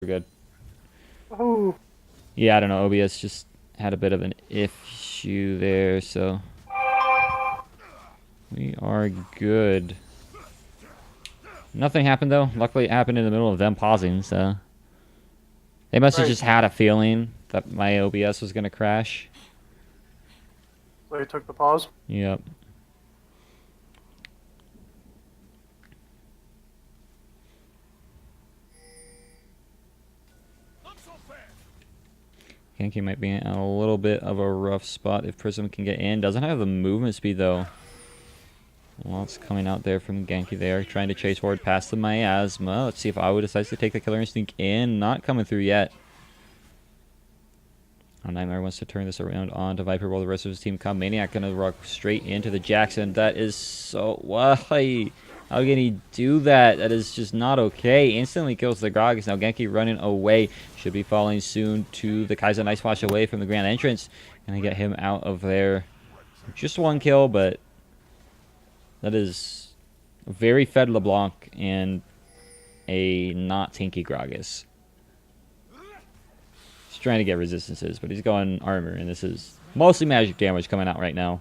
We're good. Oh, Yeah, I don't know. OBS just had a bit of an issue there, so we are good. Nothing happened though. Luckily, it happened in the middle of them pausing, so they must have right. just had a feeling that my OBS was gonna crash. So he took the pause. Yep. Genki might be in a little bit of a rough spot if Prism can get in. Doesn't have the movement speed though. Lots coming out there from Genki there, trying to chase forward past the Miasma. Let's see if Awu decides to take the killer instinct in. Not coming through yet. Nightmare wants to turn this around on to Viper while the rest of his team come. Maniac gonna rock straight into the Jackson. That is so... Why? How can he do that? That is just not okay. Instantly kills the Gragas. Now Genki running away. Should be falling soon to the Kaiser. Nice flash away from the Grand Entrance. Gonna get him out of there. Just one kill, but that is a very fed LeBlanc and a not tanky Gragas. Trying to get resistances, but he's going armor, and this is mostly magic damage coming out right now.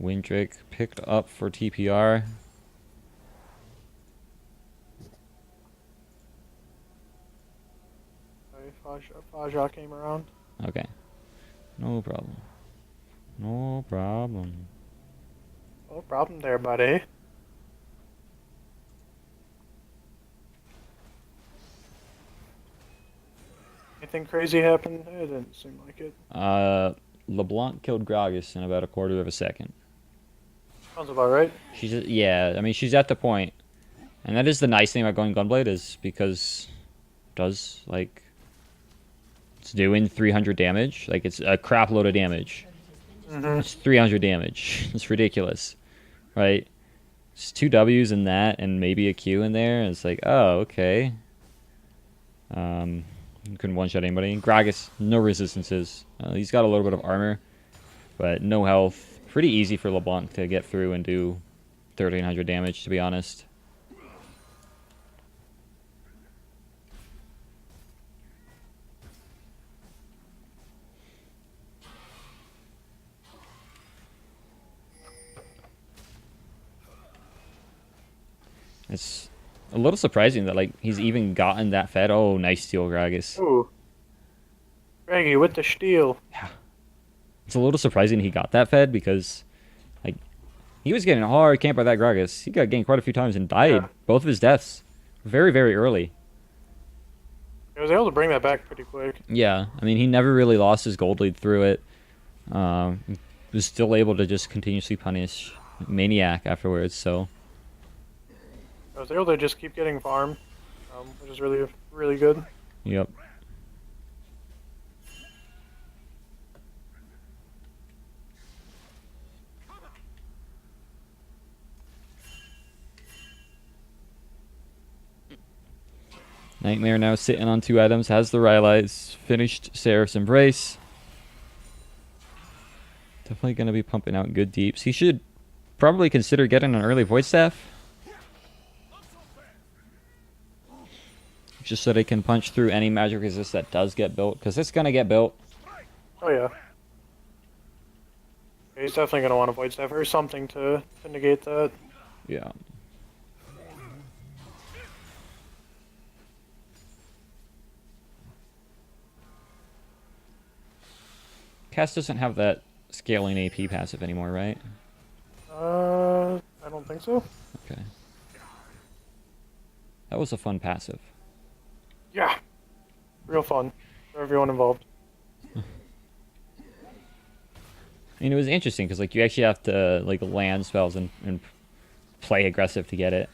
Windrick picked up for TPR. Faja came around. Okay. No problem. No problem. No problem there, buddy. Anything crazy happened? It didn't seem like it. LeBlanc killed Gragas in about a quarter of a second. Sounds about right. Yeah, I mean, she's at the point. And that is the nice thing about going Gunblade is because it does, like, it's doing 300 damage. Like, it's a crap load of damage. It's 300 damage. It's ridiculous, right? It's 2 W's in that and maybe a Q in there. It's like, oh, okay. Couldn't one-shot anybody. Gragas, no resistances. He's got a little bit of armor, but no health. Pretty easy for LeBlanc to get through and do 1,300 damage, to be honest. It's a little surprising that like he's even gotten that fed. Oh, nice steal, Gragas. Ooh. Greggy with the steel. Yeah. It's a little surprising he got that fed because like he was getting hard camped by that Gragas. He got ganked quite a few times and died. Yeah. Both of his deaths. Very, very early. He was able to bring that back pretty quick. Yeah. I mean, he never really lost his gold lead through it. Was still able to just continuously punish Maniac afterwards, so... I was able to just keep getting farm, which is really, really good. Yep. Nightmare now sitting on 2 items, has the Rylai's, finished Seraph's Embrace. Definitely going to be pumping out good deeps. He should probably consider getting an early Void Staff. Just so they can punch through any magic resist that does get built, because it's going to get built. Oh yeah. He's definitely going to want a Void Staff or something to negate that. Yeah. Cass doesn't have that scaling AP passive anymore, right? I don't think so. Okay. That was a fun passive. Yeah. Real fun for everyone involved. I mean, it was interesting because like you actually have to like land spells and play aggressive to get it.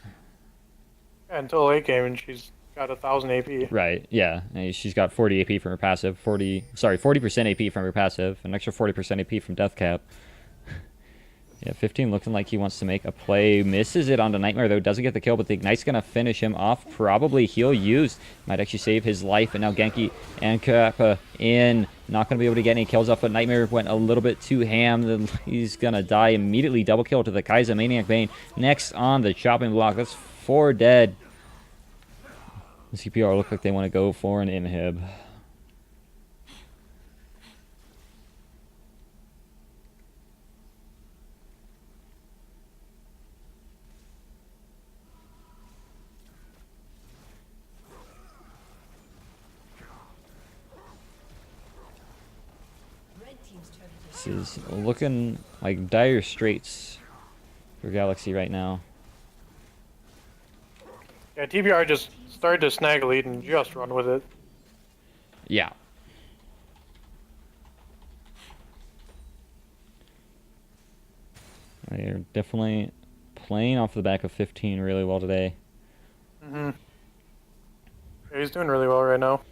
Yeah, until late game and she's got 1,000 AP. Right. Yeah. And she's got 40 AP from her passive. 40% AP from her passive. An extra 40% AP from Death Cap. Yeah, 15 looking like he wants to make a play. Misses it onto Nightmare, though. Doesn't get the kill, but the Ignite's going to finish him off. Probably he'll use. Might actually save his life. And now Genki and Kappa in. Not going to be able to get any kills off, but Nightmare went a little bit too ham. Then he's going to die immediately. Double kill to the Kaiser Maniac Bane. Next on the chopping block. That's 4 dead. The CPR look like they want to go for an inhib. This is looking like dire straits for Galaxy right now. Yeah, TPR just started to snag a lead and just run with it. Yeah. They're definitely playing off the back of 15 really well today. Yeah, he's doing really well right now.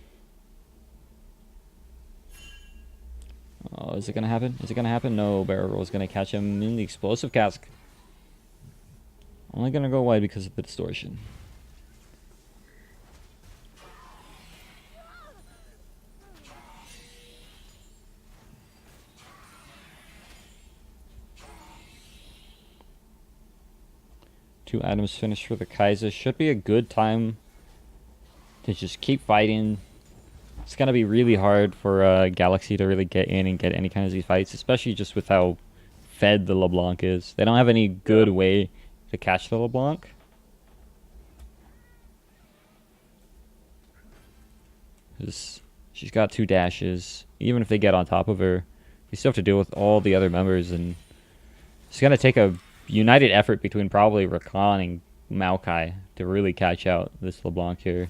Oh, is it going to happen? Is it going to happen? No, Barrel Roll is going to catch him in the explosive cask. Only going to go wide because of the distortion. Two items finished for the Kaiser. Should be a good time to just keep fighting. It's going to be really hard for Galaxy to really get in and get any kind of these fights, especially just with how fed the LeBlanc is. They don't have any good way to catch the LeBlanc. She's got 2 dashes. Even if they get on top of her, you still have to deal with all the other members, and it's going to take a united effort between probably Rakan and Maokai to really catch out this LeBlanc here.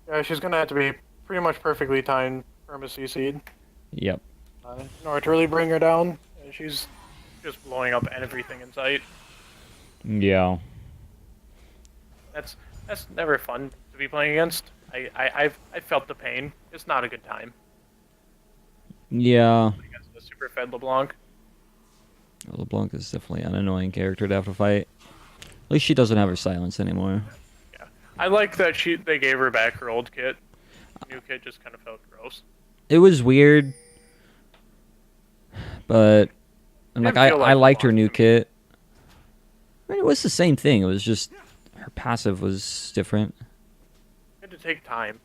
Yeah, she's gonna have to be pretty much perfectly timed from a CC. Yep. In order to really bring her down. She's just blowing up everything in sight. Yeah. That's never fun to be playing against. I've felt the pain. It's not a good time. Yeah. Against the super fed LeBlanc. LeBlanc is definitely an annoying character to have to fight. At least she doesn't have her silence anymore. Yeah, I like that they gave her back her old kit. The new kit just kind of felt gross. It was weird, but I liked her new kit. I mean, it was the same thing. It was just her passive was different. You had to take time.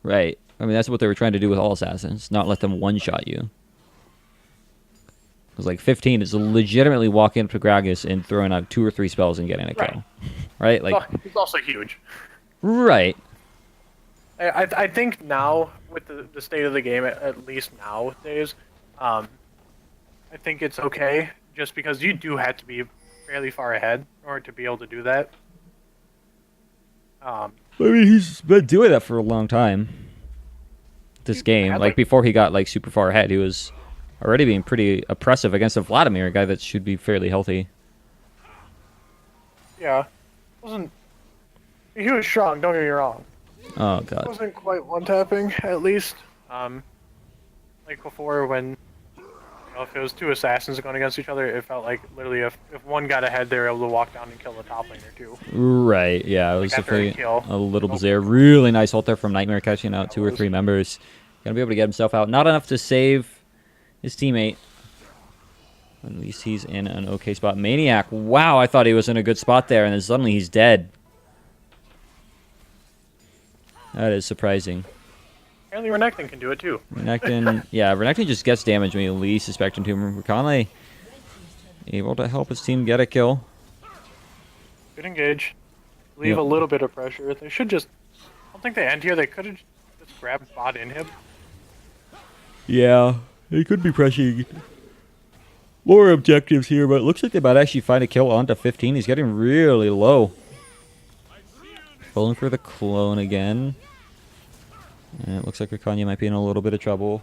Right. I mean, that's what they were trying to do with all assassins, not let them one-shot you. Because, like, 15 is legitimately walking up to Gragas and throwing out 2 or 3 spells and getting a kill. Right? Like, it's also huge. Right. I think now, with the state of the game, at least nowadays, I think it's okay, just because you do have to be fairly far ahead in order to be able to do that. I mean, he's been doing that for a long time. This game, like, before he got, like, super far ahead, he was already being pretty oppressive against a Vladimir, a guy that should be fairly healthy. Yeah. He was strong, don't get me wrong. Oh, God. Wasn't quite one-tapping, at least. Like before, when if it was 2 assassins going against each other, it felt like literally if one got ahead, they were able to walk down and kill the top laner too. Right, yeah, it was definitely a little bizarre. Really nice ult there from Nightmare, catching out 2 or 3 members. Gonna be able to get himself out. Not enough to save his teammate. At least he's in an okay spot. Maniac, wow, I thought he was in a good spot there, and then suddenly he's dead. That is surprising. Apparently Renekton can do it too. Renekton, yeah, Renekton just gets damage when you least suspect him to. Rakan able to help his team get a kill. Good engage. Leave a little bit of pressure. They should just... I don't think they end here. They could have just grabbed bot inhib. Yeah, they could be pressuring more objectives here, but it looks like they might actually find a kill onto 15. He's getting really low. Pulling for the clone again. And it looks like Rakanya might be in a little bit of trouble.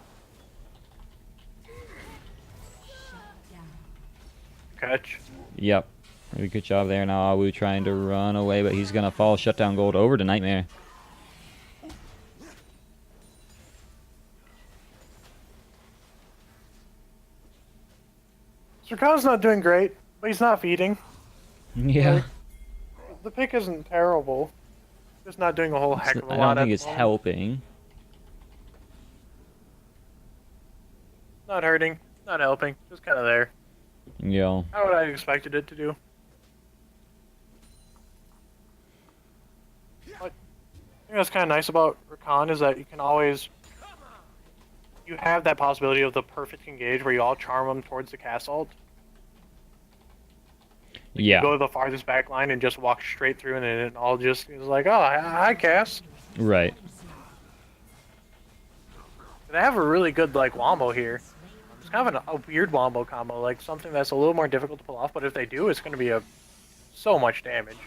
Catch. Yep. Really good job there. Now Awu trying to run away, but he's going to fall shutdown gold over to Nightmare. Serkan's not doing great, but he's not feeding. Yeah. Like, the pick isn't terrible. Just not doing a whole heck of a I lot don't at think the it's moment. helping. Not hurting, not helping, just kind of there. Yeah. How would I expected it to do? But I think that's kind of nice about Rakan is that you can always you have that possibility of the perfect engage where you all charm them towards the cast ult. Like you Yeah. go to the farthest back line and just walk straight through, and then it all just is like, oh, hi, Cass. Right. They have a really good like wombo here. It's kind of a weird wombo combo, like something that's a little more difficult to pull off. But if they do, it's going to be so much damage.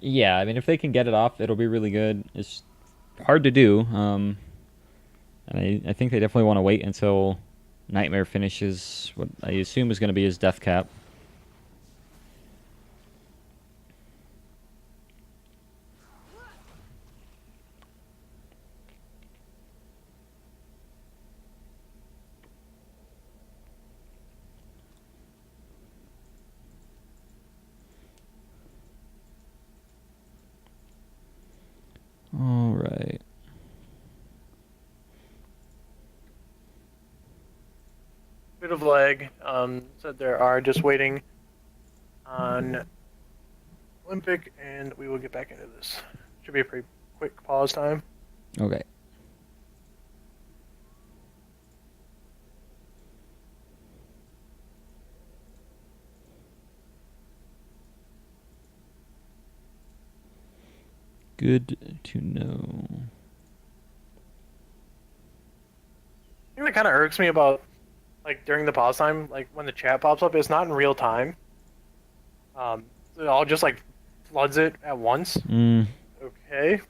Yeah, I mean, if they can get it off, it'll be really good. It's hard to do. And I think they definitely want to wait until Nightmare finishes what I assume is going to be his death cap. All right. Bit of lag. Said there are just waiting on Olympic, and we will get back into this. Should be a pretty quick pause time. Okay. Good to know. The thing that kind of irks me about like during the pause time, like when the chat pops up, it's not in real time. It all just like floods it at once. Mm. Okay.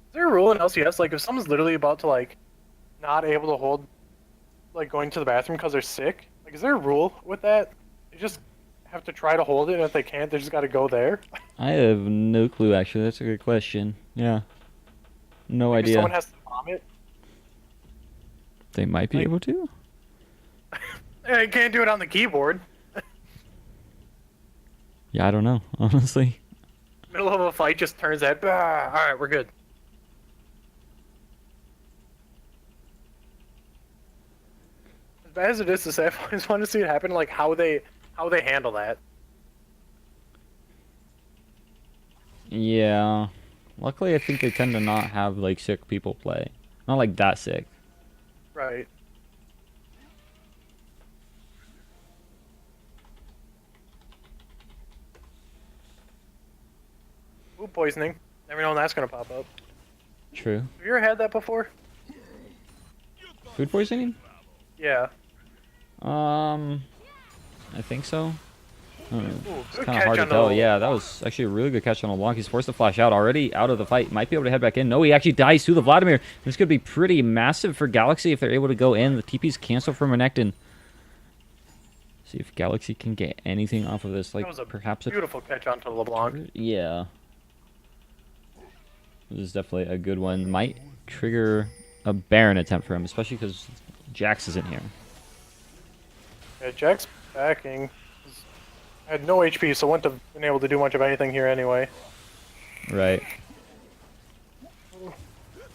Is there a rule in LCS like if someone's literally about to like not able to hold like going to the bathroom because they're sick? Like, is there a rule with that? They just have to try to hold it, and if they can't, they just got to go there. I have no clue, actually. That's a good question. Yeah. No Like, if idea. someone has to vomit, They might be like- able to. they can't do it on the keyboard. Yeah, I don't know, honestly. Middle of a fight, just turns that. All right, we're good. As bad as it is to say, I just want to see it happen. Like how they handle that. Yeah. Luckily, I think they tend to not have, like, sick people play. Not, like, that sick. Right. Food poisoning. Never know when that's gonna pop up. True. Have you ever had that before? Food poisoning? Yeah. I think so. I don't know. Ooh, It's good kind of catch hard to on the tell. little Yeah, that block. was actually a really good catch on LeBlanc. He's forced to flash out already out of the fight. Might be able to head back in. No, he actually dies to the Vladimir. This could be pretty massive for Galaxy if they're able to go in. The TP's canceled from Renekton. See if Galaxy can get anything off of this. Like, That was a perhaps a... beautiful catch onto LeBlanc. Yeah. This is definitely a good one. Might trigger a Baron attempt for him, especially because Jax isn't here. Yeah, Jack's backing. I had no HP, so wouldn't have been able to do much of anything here anyway. Right.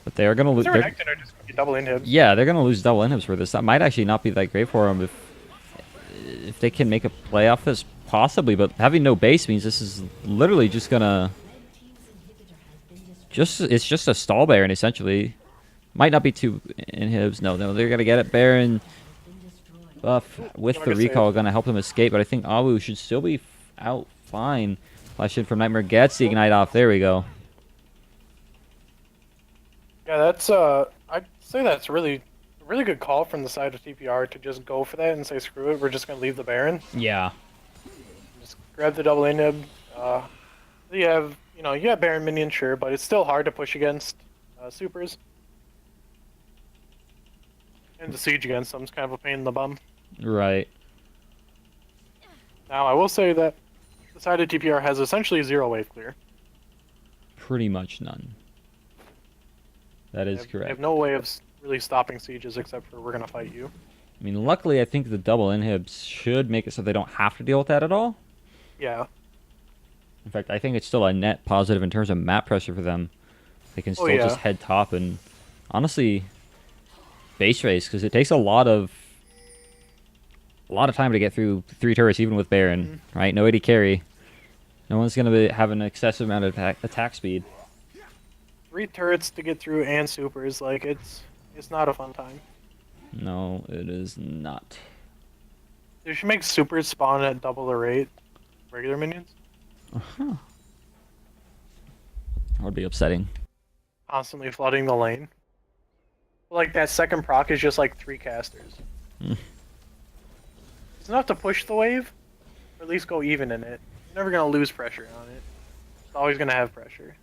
But they are going to lose. Is there Renekton or just gonna be double inhibs? Yeah, they're going to lose double inhibs for this. That might actually not be that great for them if they can make a play off this, possibly. But having no base means this is literally just going to... It's just a stall Baron, essentially. Might not be two inhibs. No, they're going to get it. Baron buff with the Good recall save. going to help them escape. But I think Awu should still be out fine. Flash in from Nightmare. Gets the Ignite off. There we go. Yeah, that's I'd say that's really good call from the side of TPR to just go for that and say screw it, we're just gonna leave the Baron. Yeah. Just grab the double inhib. You have, you have Baron minion, sure, but it's still hard to push against supers. And the siege against them is kind of a pain in the bum. Right. Now, I will say that the side of TPR has essentially zero wave clear. Pretty much none. That is They have correct. no way of really stopping sieges except for we're gonna fight you. I mean, luckily, I think the double inhibs should make it so they don't have to deal with that at all. Yeah. In fact, I think it's still a net positive in terms of map pressure for them. They can Oh still just yeah. head top and, honestly, base race, because it takes a lot of time to get through 3 turrets, even with Baron, right? No AD carry. No one's going to have an excessive amount of attack speed. 3 turrets to get through and supers, like it's not a fun time. No, it is not. They should make supers spawn at double the rate of regular minions. That would be upsetting. Constantly flooding the lane. Like that second proc is just like 3 casters. Mm. It's enough to push the wave, or at least go even in it. You're never gonna lose pressure on it. It's always gonna have pressure.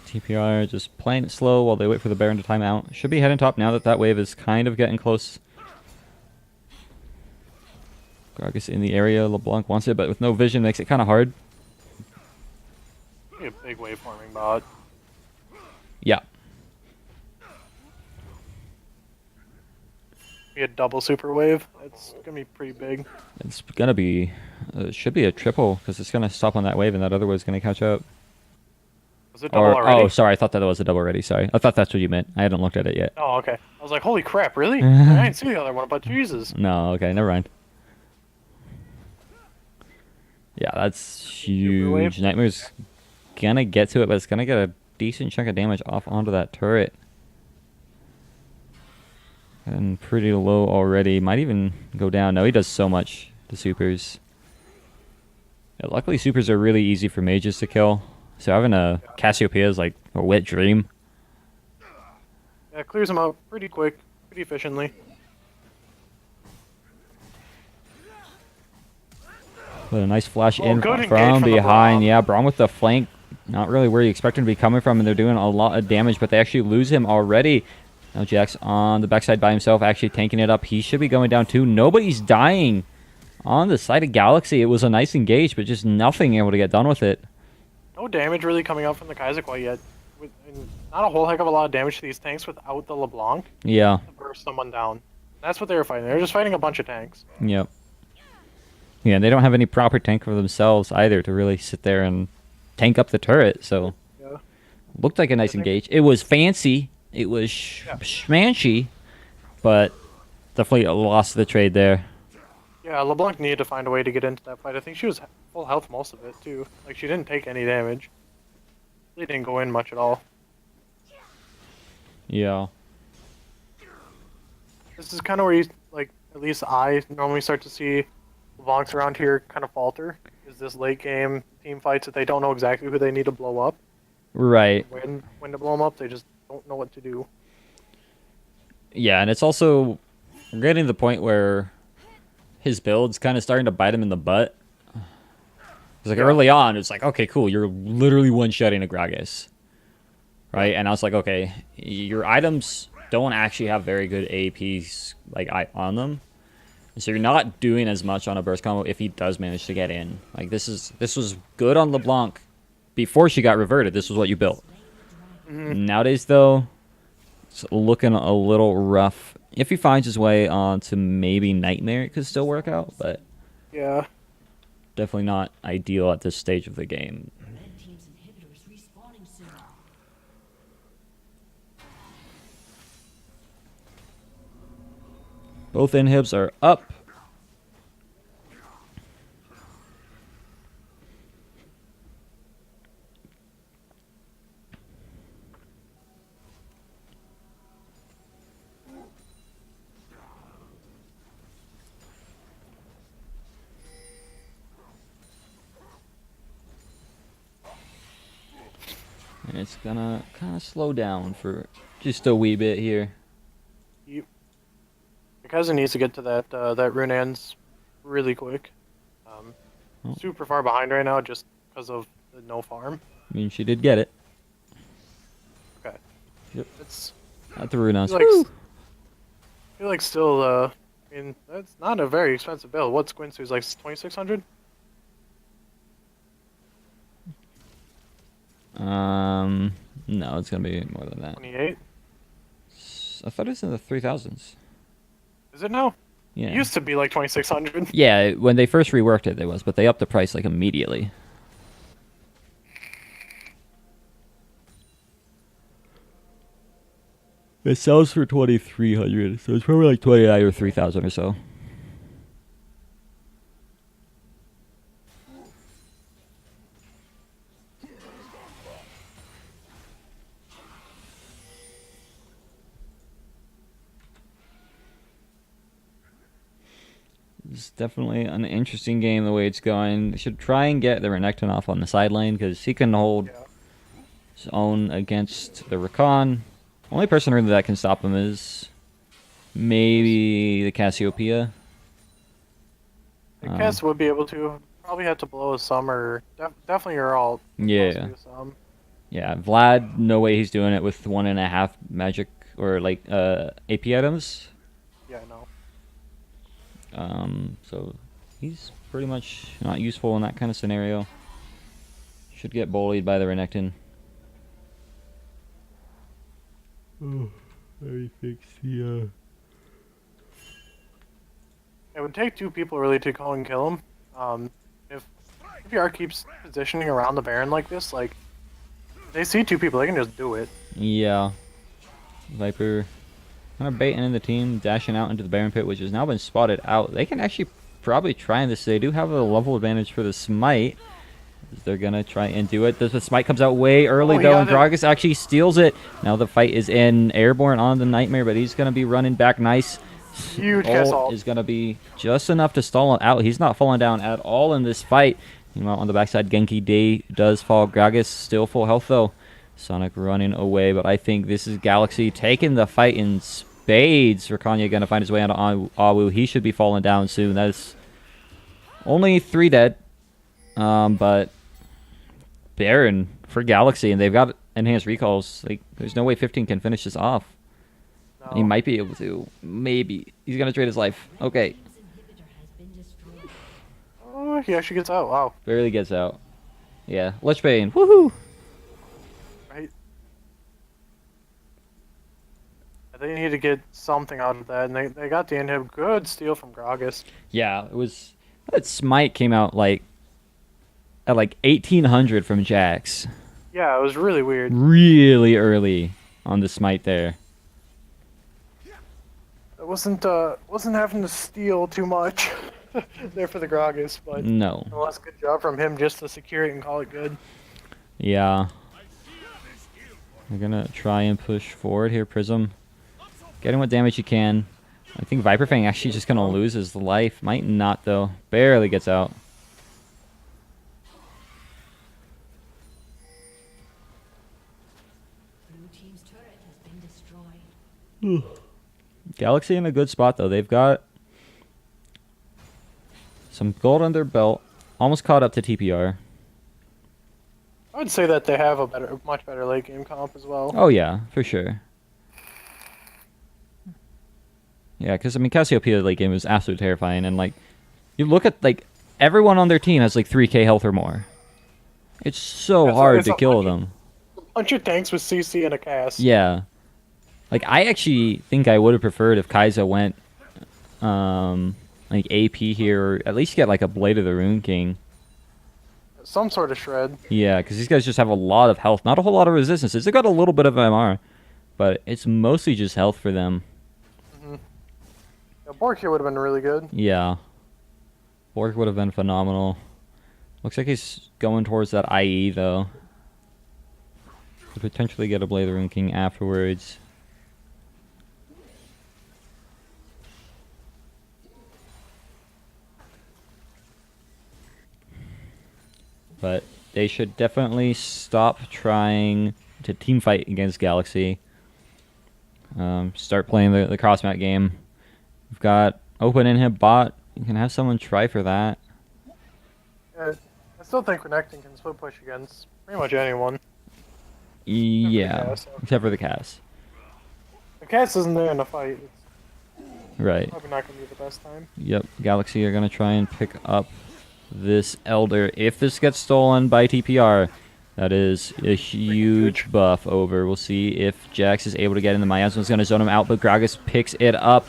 TPR just playing it slow while they wait for the Baron to time out. Should be heading top now that that wave is kind of getting close. Gragas in the area. LeBlanc wants it, but with no vision makes it kind of hard. Be a big wave forming bot. Yeah. Be a double super wave. That's gonna be pretty big. It's going to be... should be a triple, because it's going to stop on that wave and that other wave's going to catch up. Was it double already? Oh, sorry. I thought that was a double already. Sorry. I thought that's what you meant. I hadn't looked at it yet. Oh, okay. I was like, holy crap, really? I didn't see the other one, but Jesus. No, okay. Never mind. Yeah, that's huge. Nightmare's going to get to it, but it's going to get a decent chunk of damage off onto that turret. And pretty low already. Might even go down. No, he does so much to supers. Yeah, luckily, supers are really easy for mages to kill. So having a Cassiopeia is like a wet dream. Yeah, it clears them out pretty quick, pretty efficiently. With a nice flash in good engage from from the behind. Braum. Yeah, Braum with the flank. Not really where you expect him to be coming from, and they're doing a lot of damage, but they actually lose him already. Now Jax on the backside by himself, actually tanking it up. He should be going down too. Nobody's dying on the side of Galaxy. It was a nice engage, but just nothing able to get done with it. No damage really coming out from the Kaiser quite yet. And not a whole heck of a lot of damage to these tanks without the LeBlanc Yeah. to burst someone down. That's what they were fighting. They were just fighting a bunch of tanks. Yep. Yeah, and they don't have any proper tank for themselves either to really sit there and tank up the turret, so... Yeah. Looked like a nice engage. It was fancy. It was schmanchy, but definitely a loss to the trade there. Yeah, LeBlanc needed to find a way to get into that fight. I think she was full health most of it, too. Like, she didn't take any damage. Really didn't go in much at all. Yeah. This is kind of where you, like, at least I normally start to see LeBlancs around here kind of falter. Is this late game team fights that they don't know exactly who they need to blow up. Right. When to blow them up, they just don't know what to do. Yeah, and it's also... We're getting to the point where his build's kind of starting to bite him in the butt. It's like early on, it's like, okay, cool, you're literally one-shotting a Gragas. Right? And I was like, okay, your items don't actually have very good APs like on them. So you're not doing as much on a burst combo if he does manage to get in. Like this was good on LeBlanc before she got reverted. This was what you built. Nowadays though, it's looking a little rough. If he finds his way onto maybe Nightmare, it could still work out, but Yeah. definitely not ideal at this stage of the game. Both inhibs are up. And it's gonna kind of slow down for just a wee bit here. Yep. Cousin needs to get to that Runan's really quick. Oh. Super far behind right now just because of the no farm. I mean, she did get it. Okay. Yep. It's At the Runans. I feel like still I mean that's not a very expensive build. What's Quincy's like 2,600? No, it's gonna be more than that. 28? I thought it was in the 3,000s. Is it now? Yeah. It used to be like 2,600. Yeah, when they first reworked it, was, but they upped the price like immediately. It sells for 2,300, so it's probably like 29 or 3,000 or so. It's definitely an interesting game the way it's going. They should try and get the Renekton off on the side lane because he can hold his own against the Rakan. Only person really that can stop him is maybe the Cassiopeia. Cass would be able to. Probably have to blow a summer. Definitely your ult. Yeah. Yeah, Vlad, no way he's doing it with 1.5 magic or like AP items. Yeah, I know. So he's pretty much not useful in that kind of scenario. Should get bullied by the Renekton. Oh, let me fix the It would take two people really to go and kill him. If TPR keeps positioning around the Baron like this, like if they see two people, they can just do it. Yeah. Viper kind of baiting in the team, dashing out into the Baron pit, which has now been spotted out. They can actually probably try this. They do have a level advantage for the smite. They're gonna try and do it. The smite comes out way early though, and Gragas actually steals it. Now the fight is in airborne on the Nightmare, but he's gonna be running back nice. Huge ult is gonna be just enough to stall him out. He's not falling down at all in this fight. Meanwhile, on the backside, Genki Day does fall. Gragas still full health though. Sonic running away, but I think this is Galaxy taking the fight in spades. Rakanya gonna find his way onto Awu. He should be falling down soon. That's only 3 dead, but Baron for Galaxy, and they've got enhanced recalls. Like, there's no way 15 can finish this off. No. He might be able to. Maybe he's gonna trade his life. Okay. Oh, he actually gets out. Wow. Barely gets out. Yeah, Lich Bane. Woohoo! Right. They need to get something out of that, and they got the inhib. Good steal from Gragas. Yeah, it was. That smite came out like at like 1,800 from Jax. Yeah, it was really weird. Really early on the smite there. It wasn't having to steal too much there for the Gragas, but no. Well, good job from him just to secure it and call it good. Yeah. We're gonna try and push forward here, Prism. Getting what damage you can. I think Viper Fang actually just gonna lose his life. Might not though. Barely gets out. Galaxy in a good spot though. They've got some gold on their belt. Almost caught up to TPR. I would say that they have a much better late game comp as well. Oh yeah, for sure. Yeah, because I mean Cassiopeia late game is absolutely terrifying, and like you look at like everyone on their team has like 3k health or more. It's so hard to kill them. A bunch of tanks with CC and a cast. Yeah. Like, I actually think I would have preferred if Kai'Sa went, like, AP here, or at least get, like, a Blade of the Rune King. Some sort of shred. Yeah, because these guys just have a lot of health. Not a whole lot of resistances. They got a little bit of MR, but it's mostly just health for them. Mm-hmm. Yeah, Bork here would have been really good. Yeah. Bork would have been phenomenal. Looks like he's going towards that IE, though. Could potentially get a Blade of the Rune King afterwards. But they should definitely stop trying to team fight against Galaxy. Start playing the cross-mat game. We've got open inhib bot. You can have someone try for that. Yeah, I still think Renekton can split push against pretty much anyone. Yeah, Cass, except for the Cass. the Cass isn't there in the fight. It's Right. probably not going to be the best time. Yep, Galaxy are going to try and pick up this Elder. If this gets stolen by TPR, that is a huge buff over. We'll see if Jax is able to get in. The Miasma's going to zone him out, but Gragas picks it up.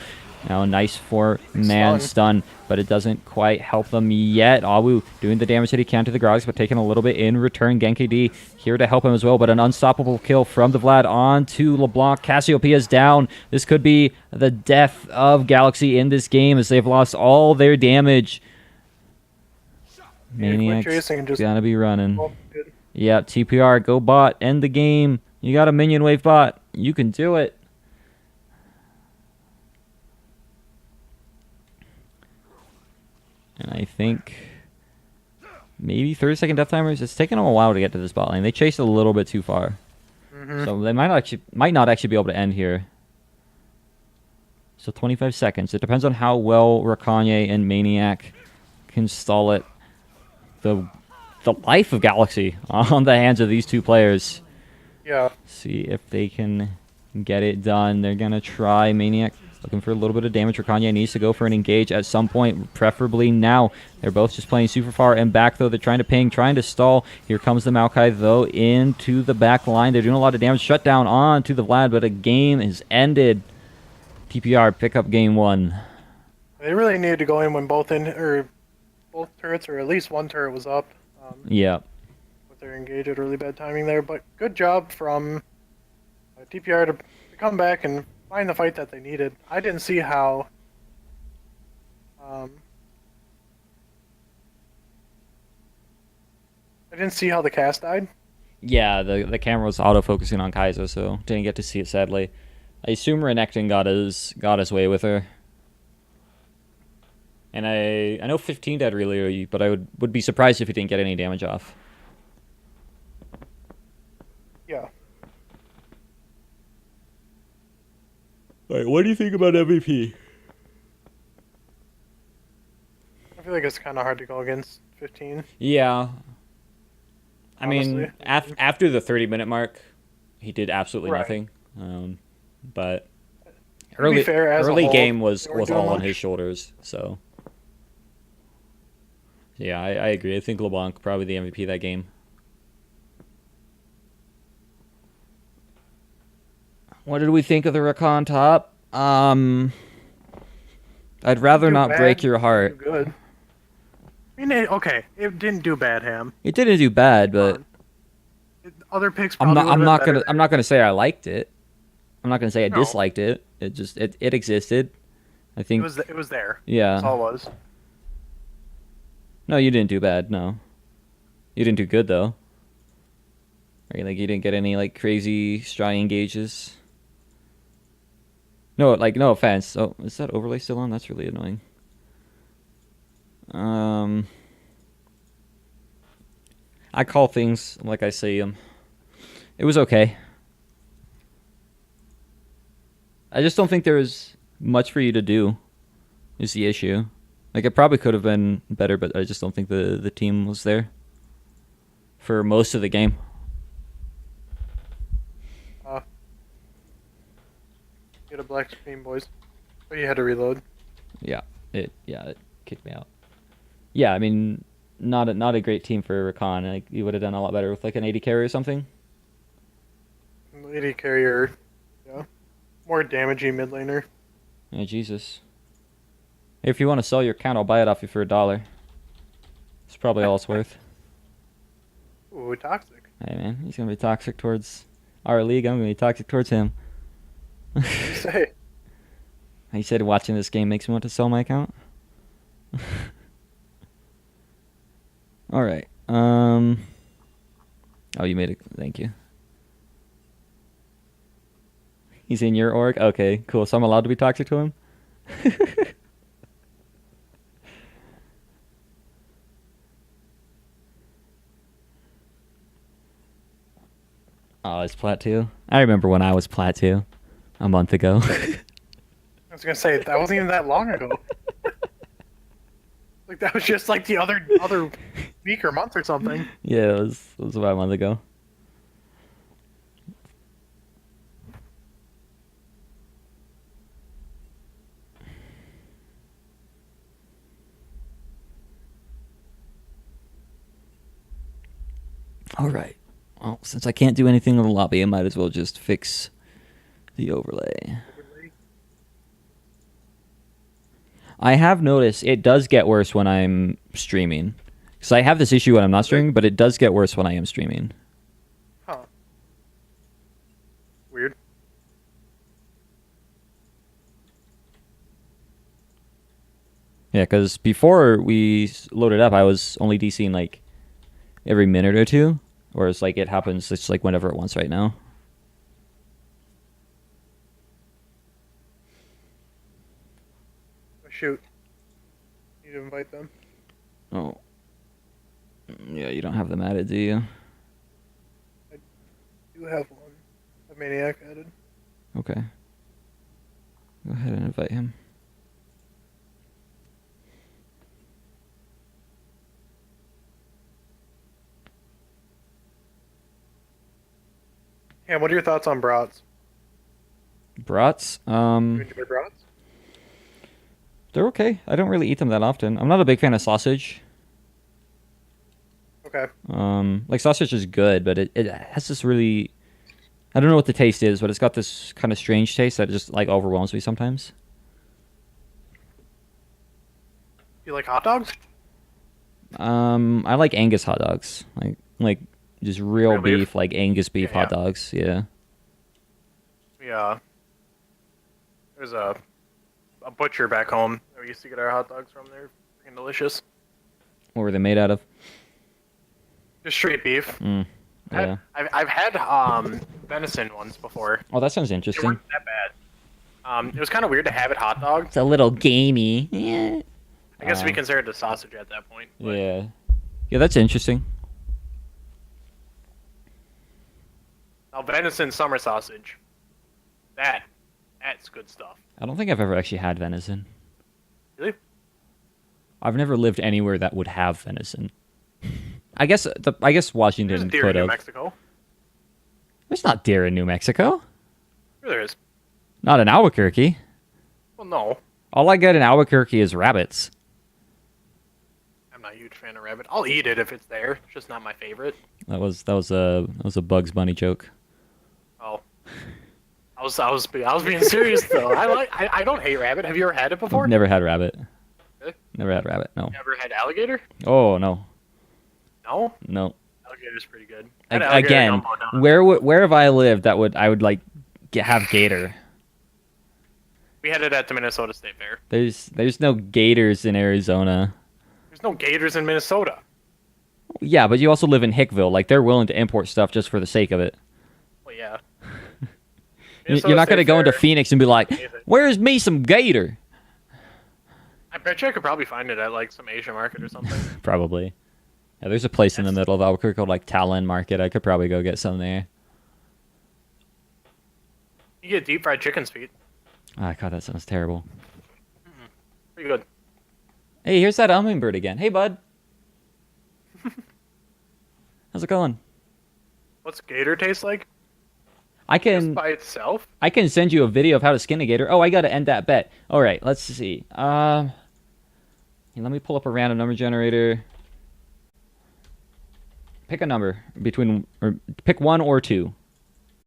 Now a nice 4-man stun, but it doesn't quite help them yet. Awu doing the damage that he can to the Gragas, but taking a little bit in return. GenKD here to help him as well, but an unstoppable kill from the Vlad on to LeBlanc. Cassiopeia is down. This could be the death of Galaxy in this game as they've lost all their damage. Maniac's gonna be running. Yeah, TPR, go bot, end the game. You got a minion wave bot. You can do it. And I think maybe 30-second death timers. It's taken them a while to get to this bot lane. They chased a little bit too far. So they might not actually be able to end here. So 25 seconds. It depends on how well Rakanye and Maniac can stall it. The life of Galaxy on the hands of these two players. Yeah. See if they can get it done. They're going to try. Maniac looking for a little bit of damage. Rakanye needs to go for an engage at some point, preferably now. They're both just playing super far and back, though. They're trying to ping, trying to stall. Here comes the Maokai, though, into the back line. They're doing a lot of damage. Shut down on to the Vlad, but a game is ended. TPR pick up game 1. They really needed to go in when both turrets, or at least one turret, was up. Yeah. With their engage at really bad timing there, but good job from TPR to come back and find the fight that they needed. I didn't see how. I didn't see how the cast died. Yeah, the camera was auto-focusing on Kaizo, so didn't get to see it, sadly. I assume Renekton got his way with her. And I know 15 died really early, but I would be surprised if he didn't get any damage off. Yeah. Alright, what do you think about MVP? I feel like it's kind of hard to go against 15. Yeah. I Honestly. mean, after the 30-minute mark, he did absolutely nothing. But early game was all on his shoulders, so... Yeah, I agree. I think LeBlanc probably the MVP that game. What did we think of the Rakan top? I'd rather not break your heart. Good. I mean, okay, it didn't do bad, Ham. It didn't do bad, but other picks. I'm not gonna say I liked it. I'm not gonna say I disliked it. It existed. I think it was there. Yeah. That's all it was. No, you didn't do bad. No, you didn't do good though. Right? Like you didn't get any like crazy stry engages. No, like no offense. Oh, is that overlay still on? That's really annoying. I call things like I see them. It was okay. I just don't think there was much for you to do. Is the issue. Like, it probably could have been better, but I just don't think the team was there for most of the game. Get a black screen, boys. But you had to reload. Yeah, it kicked me out. Yeah, I mean, not a great team for Rakan. Like, you would have done a lot better with like an AD carry or something. AD carrier, yeah, more damaging mid laner. Yeah, Jesus. If you want to sell your account, I'll buy it off you for $1. It's probably all it's worth. Ooh, toxic. Hey man, he's gonna be toxic towards our league. I'm gonna be toxic towards him. What did you say? He said watching this game makes me want to sell my account. All right. Oh, you made it. Thank you. He's in your org. Okay, cool. So I'm allowed to be toxic to him. Oh, it's Plat 2? I remember when I was Plat 2 a month ago. I was gonna say that wasn't even that long ago. Like that was just like the other week or month or something. Yeah, it was about a month ago. All right. Well, since I can't do anything in the lobby, I might as well just fix the overlay. I have noticed it does get worse when I'm streaming. Because I have this issue when I'm not streaming, but it does get worse when I am streaming. Huh. Weird. Yeah, because before we loaded up, I was only DCing like every minute or two. Whereas like it happens just like whenever it wants right now. Oh, shoot. Need to invite them. Oh. Yeah, you don't have them added, do you? I do have one. A maniac added. Okay. Go ahead and invite him. Yeah, what are your thoughts on brats? Brats? You enjoy brats? They're okay. I don't really eat them that often. I'm not a big fan of sausage. Okay. Like sausage is good, but it has this really, I don't know what the taste is, but it's got this kind of strange taste that just like overwhelms me sometimes. You like hot dogs? I like Angus hot dogs. Like just real Real beef? beef, like Angus beef Yeah, hot yeah. dogs. Yeah. Yeah. There's a butcher back home that we used to get our hot dogs from. They're freaking delicious. What were they made out of? Just straight beef. Mm, yeah. I've had venison ones before. Oh, that sounds They interesting. weren't that bad. It was kind of weird to have it hot dog. It's a little gamey. Yeah. I guess we considered it a sausage at that point. But Yeah. Yeah, that's interesting. now venison summer sausage. That's good stuff. I don't think I've ever actually had venison. Really? I've never lived anywhere that would have venison. I guess Washington There's deer could in New have. Mexico. There's not deer in New Mexico. Sure there is. Not in Albuquerque. Well, no. All I get in Albuquerque is rabbits. I'm not a huge fan of rabbit. I'll eat it if it's there. It's just not my favorite. That was a Bugs Bunny joke. Oh. I was being serious though. I don't hate rabbit. Have you ever had it before? Never had rabbit. Really? Never had rabbit. No. Ever had alligator? Oh no. No. No. Alligator's pretty good. I had alligator Again, gumbo down. where have I lived that I would like have gator? We had it at the Minnesota State Fair. There's no gators in Arizona. There's no gators in Minnesota. Yeah, but you also live in Hickville. Like they're willing to import stuff just for the sake of it. Well, yeah. You're not gonna go into Phoenix and be like, Amazing. "Where's me some gator?" I bet you I could probably find it at like some Asian market or something. Probably. Yeah, there's a place in the middle of Albuquerque called like Talon Market. I could probably go get some there. You get deep fried chicken's feet. Oh god, that sounds terrible. Pretty good. Hey, here's that hummingbird again. Hey, bud. How's it going? What's gator taste like? I Just can by itself? send you a video of how to skin a gator. Oh, I gotta end that bet. All right, let's see. Let me pull up a random number generator. Pick a number or pick 1 or 2.